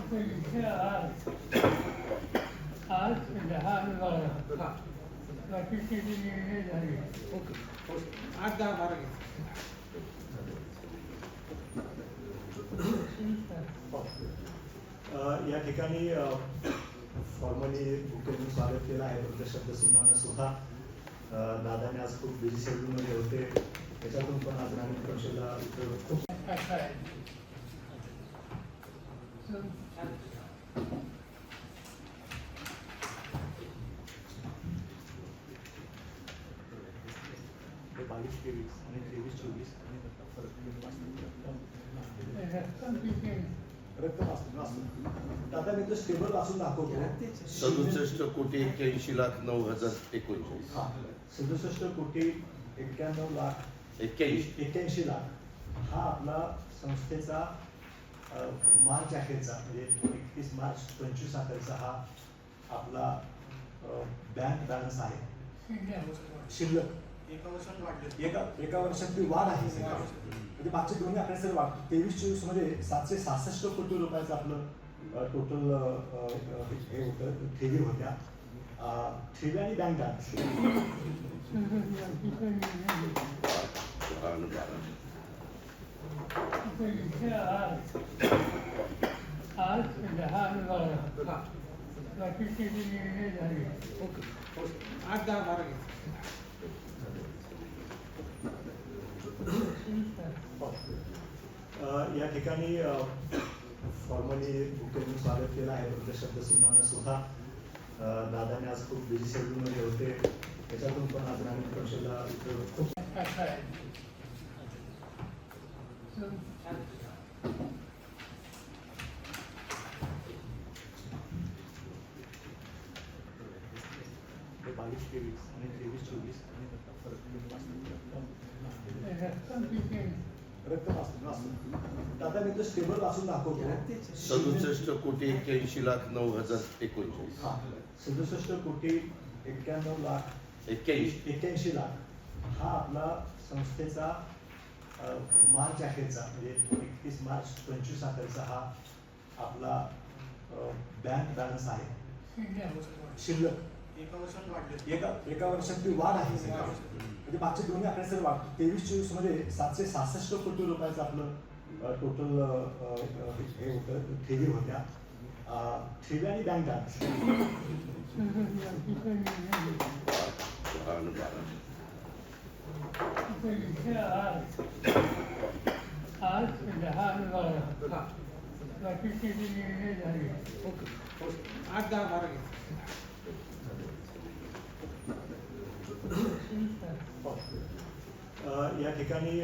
इथे आज आज 10 बाकीचे जे निर्णय झाले ओके 8-10-12 या ठिकाणी फॉर्मली मुख्यमंत्री स्वागत केलं आहे. तुमच्या शब्दसुमनानं सुद्धा दादाने आज खूप बिझी शेड्यूलमध्ये होते, त्याच्यातून पण आज ग्रामीण परिषदेला खूप कसा आहे ते 22-23 आणि 23-24 आणि रक्कम किती रक्कम असतं. दादा मी तो स्टेबल वाचून दाखवतो. 67,91,919. हा 67,91,81,81,00,000 हा आपला संस्थेचा मार्च अखेरचा म्हणजे 31 मार्च 25 अखेरचा हा आपला बँक बॅलन्स आहे. शिल्लक एका वर्षातली वाढ आहे. म्हणजे मागचे दोन्ही आकडे सर वाढ 23-24 मध्ये 766 कोटी रुपयाचं आपलं टोटल हे होतं, ठेवी होत्या. ठेवी आणि बँक बॅलन्स इथे आज 10 बाकीचे जे निर्णय झाले ओके 8-10-12 या ठिकाणी फॉर्मली मुख्यमंत्री स्वागत केलं आहे. तुमच्या शब्दसुमनानं सुद्धा दादाने आज खूप बिझी शेड्यूलमध्ये होते, त्याच्यातून पण आज ग्रामीण परिषदेला खूप कसा आहे ते 22-23 आणि 23-24 आणि रक्कम किती रक्कम असतं. दादा मी तो स्टेबल वाचून दाखवतो. 67,91,919. हा 67,91,81,00,000 हा आपला संस्थेचा मार्च अखेरचा म्हणजे 31 मार्च 25 अखेरचा हा आपला बँक बॅलन्स आहे. शिल्लक एका वर्षातली वाढ आहे. म्हणजे मागचे दोन्ही आकडे सर वाढ 23-24 मध्ये 766 कोटी रुपयाचं आपलं टोटल हे होतं, ठेवी होत्या. ठेवी आणि बँक बॅलन्स इथे आज 10 बाकीचे जे निर्णय झाले ओके 8-10-12 या ठिकाणी